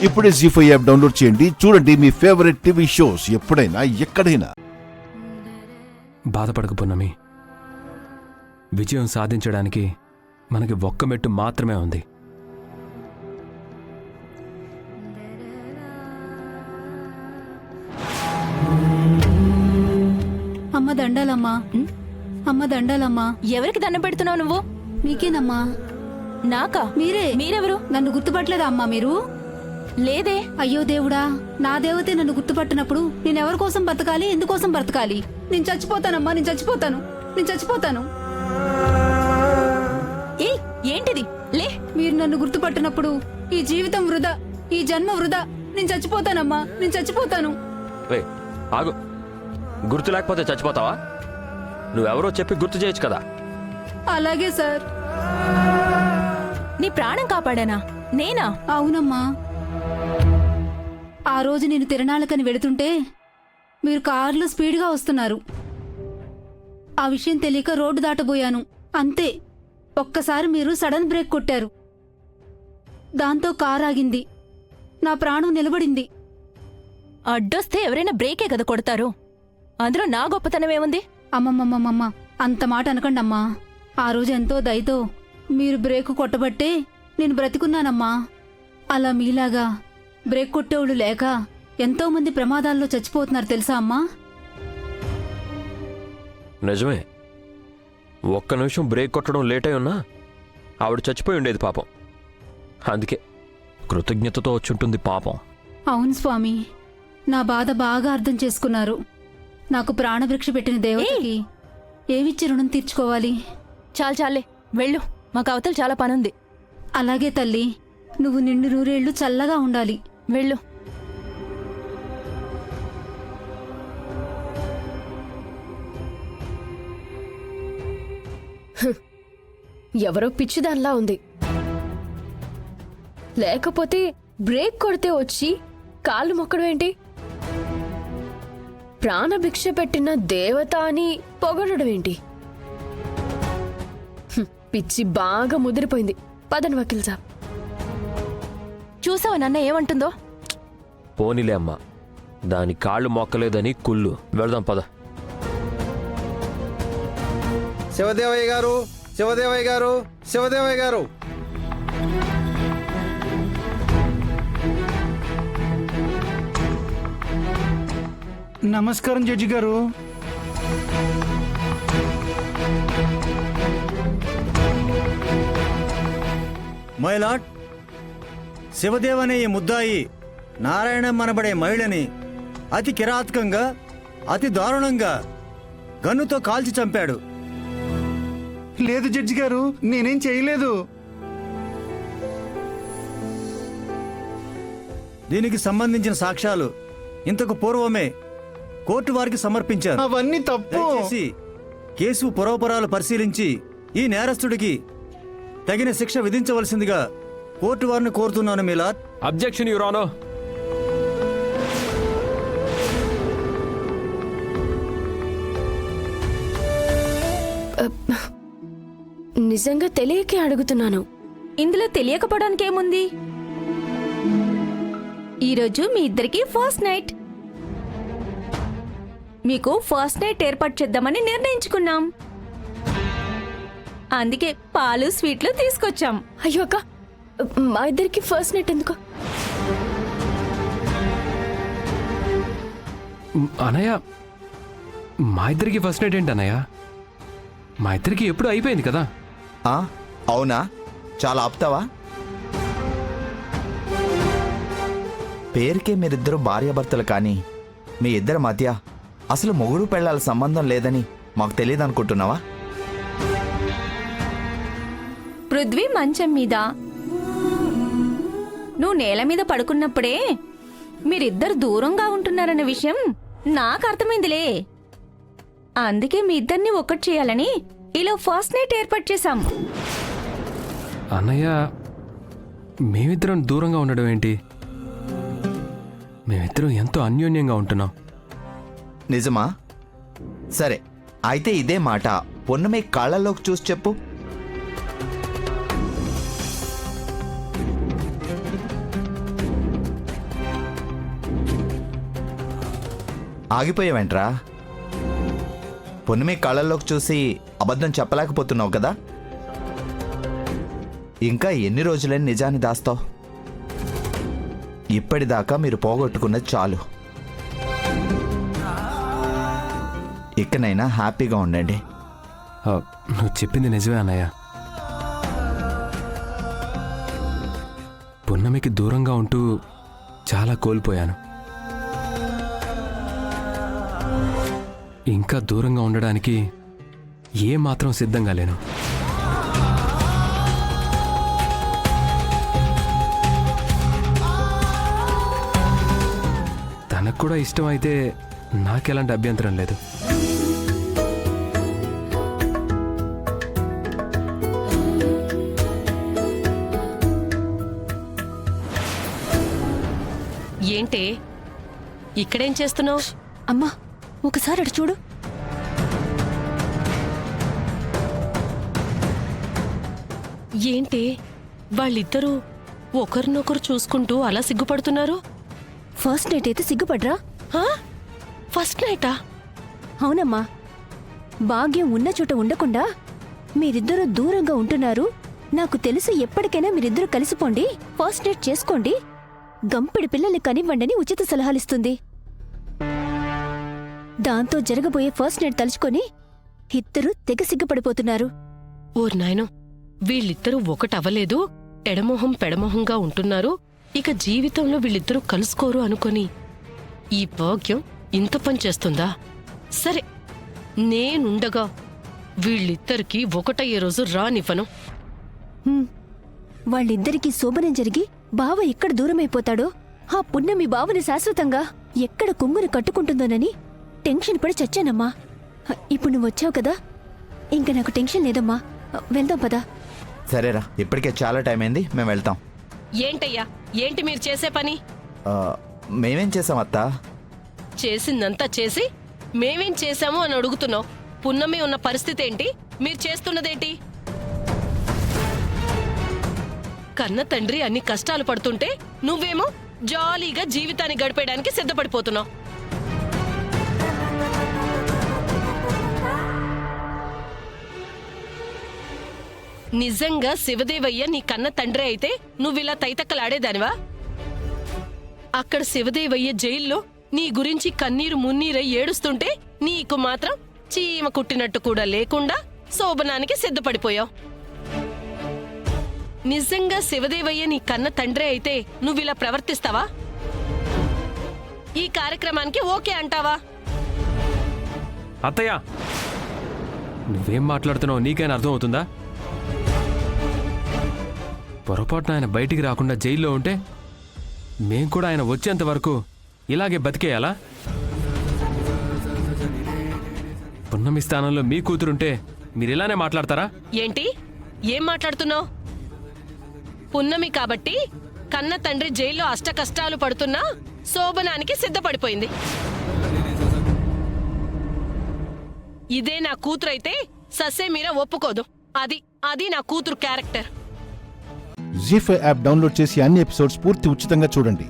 ఇప్పుడే జీ5 app download చేయండి. చూడండి మీ ఫేవరెట్ టీవీ షోస్ ఎప్పుడైనా ఎక్కడైనా. బాధపడకు పున్నమి, విజయం సాధించడానికి మనకి ఒక్క మెట్టు మాత్రమే ఉంది. అమ్మ దండాలమ్మా, అమ్మ దండాలమ్మా. ఎవరికి దండం పెడుతున్నావు నువ్వు? మీకేనమ్మా. నాకా? మీరే. మీరెవరు? నన్ను గుర్తుపట్టలేదా అమ్మా మీరు? లేదే. అయ్యో దేవుడా, నా దేవతే నన్ను గుర్తుపట్టినప్పుడు నేనెవరి కోసం బతకాలి, ఎందుకోసం బ్రతకాలి? నేను చచ్చిపోతానమ్మా, నేను చచ్చిపోతాను, నేను చచ్చిపోతాను. ఏ ఏంటిది? లే. మీరు నన్ను గుర్తుపట్టినప్పుడు ఈ జీవితం వృధా, ఈ జన్మ వృధా. నేను చచ్చిపోతానమ్మా, నేను చచ్చిపోతాను. ఆగు, గుర్తు లేకపోతే చచ్చిపోతావా? నువ్వెవరో చెప్పి గుర్తు చేయొచ్చు కదా. అలాగే సార్. నీ ప్రాణం కాపాడానా? నేనా? అవునమ్మా. ఆ రోజు నేను తిరణాలకని వెళుతుంటే మీరు కారులో స్పీడ్గా వస్తున్నారు. ఆ విషయం తెలియక రోడ్డు దాటబోయాను. అంతే, ఒక్కసారి మీరు సడన్ బ్రేక్ కొట్టారు. దాంతో కారు ఆగింది, నా ప్రాణం నిలబడింది. అడ్డొస్తే ఎవరైనా బ్రేకే కదా కొడతారు. అందులో నా గొప్పతనమేముంది? అమ్మమ్మమ్మమ్మ, అంత మాట అనకండమ్మా. ఆ రోజు ఎంతో దయతో మీరు బ్రేకు కొట్టబట్టే నేను బ్రతికున్నానమ్మా. అలా మీలాగా బ్రేక్ కొట్టేవాళ్ళు లేక ఎంతోమంది ప్రమాదాల్లో చచ్చిపోతున్నారు తెలుసా అమ్మా? నిజమే, ఒక్క నిమిషం బ్రేక్ కొట్టడం లేట్ అయి ఉన్నా ఆవిడ చచ్చిపోయి ఉండేది పాపం. అందుకే కృతజ్ఞతతో వచ్చుంటుంది పాపం. అవును స్వామి, నా బాధ బాగా అర్థం చేసుకున్నారు. నాకు ప్రాణభిక్ష పెట్టిన దేవతకి ఏమిచ్చి రుణం తీర్చుకోవాలి? చాలే వెళ్ళు, మాకు అవతల చాలా పనుంది. అలాగే తల్లి, నువ్వు నిండు నూరేళ్లు చల్లగా ఉండాలి. వెళ్ళు. ఎవరో పిచ్చిదానిలా ఉంది. లేకపోతే బ్రేక్ కొడితే వచ్చి కాళ్ళు మొక్కడం ఏంటి? ప్రాణభిక్ష పెట్టిన దేవత అని పొగడడం ఏంటి? పిచ్చి బాగా ముదిరిపోయింది. పదని వకీల్ సాబ్. చూసావా నాన్న ఏమంటుందో? పోనీలే అమ్మా, దాని కాళ్ళు మొక్కలేదని కుళ్ళు. వెళదాం పద. శివదేవయ్య గారు, శివదేవయ్య గారు, శివదేవయ్య గారు. నమస్కారం జడ్జి గారు. మై లార్డ్, శివదేవ్ అనే ఈ ముద్దాయి నారాయణ మనబడే మహిళని అతి కిరాతకంగా, అతి దారుణంగా గన్నుతో కాల్చి చంపాడు. లేదు జడ్జి గారు, నేనేం చేయలేదు. దీనికి సంబంధించిన సాక్ష్యాలు ఇంతకు పూర్వమే కోర్టు వారికి సమర్పించారు. అవన్నీ తప్పు. దయచేసి కేసు పురాపరాలు పరిశీలించి ఈ నేరస్తుడికి తగిన శిక్ష విధించవలసిందిగా కోర్టు వారిని కోరుతున్నాను మిలాద్. Objection your honour. నిజంగా తెలియకే అడుగుతున్నాను. ఇందులో తెలియకపోవడానికి ఏముంది? ఈరోజు మీ ఇద్దరికి ఫస్ట్ నైట్. మీకు ఫస్ట్ నైట్ ఏర్పాటు చేద్దామని నిర్ణయించుకున్నాం. అందుకే పాలు స్వీట్లు తీసుకొచ్చాం. అయ్యో అక్క, మా ఇద్దరికి ఫస్ట్ నైట్ ఎందుకు? అనయ్య, మా ఇద్దరికి ఫస్ట్ నైట్ ఏంటి అనయ్య? మా ఇద్దరికి ఎప్పుడు అయిపోయింది కదా. అవునా? చాలా ఆపుతావా? పేరుకే మీరిద్దరు భార్యాభర్తలు, కానీ మీ ఇద్దరి మధ్య అసలు మొగుడు పెళ్ళాల సంబంధం లేదని మాకు తెలియదు అనుకుంటున్నావా? పృథ్వీ మంచం మీద, నువ్వు నేల మీద పడుకున్నప్పుడే మీరిద్దరు దూరంగా ఉంటున్నారన్న విషయం నాకు అర్థమైందిలే. అందుకే మీ ఇద్దరిని ఒక్కటి చేయాలని ఇలా ఫస్ట్ నైట్ ఏర్పాటు చేశాం. అన్నయ్య, మేమిద్దరం దూరంగా ఉండడం ఏంటి? మేమిద్దరం ఎంతో అన్యోన్యంగా ఉంటున్నాం. నిజమా? సరే, అయితే ఇదే మాట పొన్నమే కాళ్ళలోకి చూసి చెప్పు. ఆగిపోయావేంట్రా? పున్నమి కళ్ళల్లోకి చూసి అబద్ధం చెప్పలేకపోతున్నావు కదా? ఇంకా ఎన్ని రోజులని నిజాన్ని దాస్తావు? ఇప్పటిదాకా మీరు పోగొట్టుకున్నది చాలు. ఇకనైనా హ్యాపీగా ఉండండి. నువ్వు చెప్పింది నిజమే అన్నయ్య. పున్నమికి దూరంగా ఉంటూ చాలా కోల్పోయాను. ఇంకా దూరంగా ఉండడానికి ఏమాత్రం సిద్ధంగా లేను. తనకు కూడా ఇష్టం అయితే నాకెలాంటి అభ్యంతరం లేదు. ఏంటే ఇక్కడేం చేస్తున్నావు? అమ్మా ఒకసారి అటు చూడు. ఏంటి వాళ్ళిద్దరూ ఒకరినొకరు చూసుకుంటూ అలా సిగ్గుపడుతున్నారు? ఫస్ట్ నైట్ అయితే సిగ్గుపడ్రా? హా? ఫస్ట్ నైటా? అవునమ్మా. భాగ్యం ఉన్న చోట ఉండకుండా మీరిద్దరూ దూరంగా ఉంటున్నారు. నాకు తెలుసు, ఎప్పటికైనా మీరిద్దరూ కలిసిపోండి, ఫస్ట్ నైట్ చేసుకోండి, గంపెడి పిల్లల్ని కనివ్వండని ఉచిత సలహాలిస్తుంది. దాంతో జరగబోయే ఫస్ట్ నైట్ తలుచుకొని ఇద్దరూ తెగ సిగ్గుపడిపోతున్నారు. ఓర్ నాయనో, వీళ్ళిద్దరూ ఒకటవ్వలేదు, ఎడమొహం పెడమొహంగా ఉంటున్నారు, ఇక జీవితంలో వీళ్ళిద్దరూ కలుసుకోరు అనుకొని ఈ భాగ్యం ఇంత పని చేస్తుందా? సరే, నేనుండగా వీళ్ళిద్దరికీ ఒకటయ్యే రోజు రానివ్వను. వాళ్ళిద్దరికీ శోభనం జరిగి బావ ఎక్కడ దూరమైపోతాడో, ఆ పున్నమి బావని శాశ్వతంగా ఎక్కడ కొంగుని కట్టుకుంటుందోనని టెన్షన్ పడి చచ్చానమ్మా. ఇప్పుడు నువ్వు వచ్చావు కదా, ఇంక నాకు టెన్షన్ లేదమ్మా. వెళ్దాం పదా. సరేరా, ఇప్పటికే చాలా టైం అయింది, మేము వెళ్తాం. ఏంటయ్యా, ఏంటి మీరు చేసే పని? మేమేం చేసాం అత్తా? చేసిందంతా చేసి మేమేం చేశాము అని అడుగుతున్నావు. పున్నమి ఉన్న పరిస్థితి ఏంటి, మీరు చేస్తున్నదేంటి? కన్న తండ్రి అన్ని కష్టాలు పడుతుంటే నువ్వేమో జాలీగా జీవితాన్ని గడిపేయడానికి సిద్ధపడిపోతున్నావు. నిజంగా శివదేవయ్య నీ కన్న తండ్రి అయితే నువ్విలా తైతక్కలాడేదానివా? అక్కడ శివదేవయ్య జైల్లో నీ గురించి కన్నీరు మున్నీరై ఏడుస్తుంటే నీకు మాత్రం చీమ కుట్టినట్టు కూడా లేకుండా శోభనానికి సిద్ధపడిపోయావు. నిజంగా శివదేవయ్య నీ కన్న తండ్రి అయితే నువ్విలా ప్రవర్తిస్తావా? ఈ కార్యక్రమానికి ఓకే అంటావా? అత్తయ్య, నువ్వేం మాట్లాడుతున్నావు నీకైనా అర్థం అవుతుందా? పొరపాటున ఆయన బయటికి రాకుండా జైల్లో ఉంటే మేం కూడా ఆయన వచ్చేంత వరకు ఇలాగే బతికేయాలా? పున్నమి స్థానంలో మీ కూతురుంటే మీరు ఇలానే మాట్లాడతారా? ఏంటి, ఏం మాట్లాడుతున్నావు? పున్నమి కాబట్టి కన్న తండ్రి జైల్లో అష్ట కష్టాలు పడుతున్నా శోభనానికి సిద్ధపడిపోయింది. ఇదే నా కూతురైతే సస్సే మీరా ఒప్పుకోదు. అది నా కూతురు క్యారెక్టర్. జీ5 యాప్ డౌన్లోడ్ చేసి అన్ని ఎపిసోడ్స్ పూర్తి ఉచితంగా చూడండి.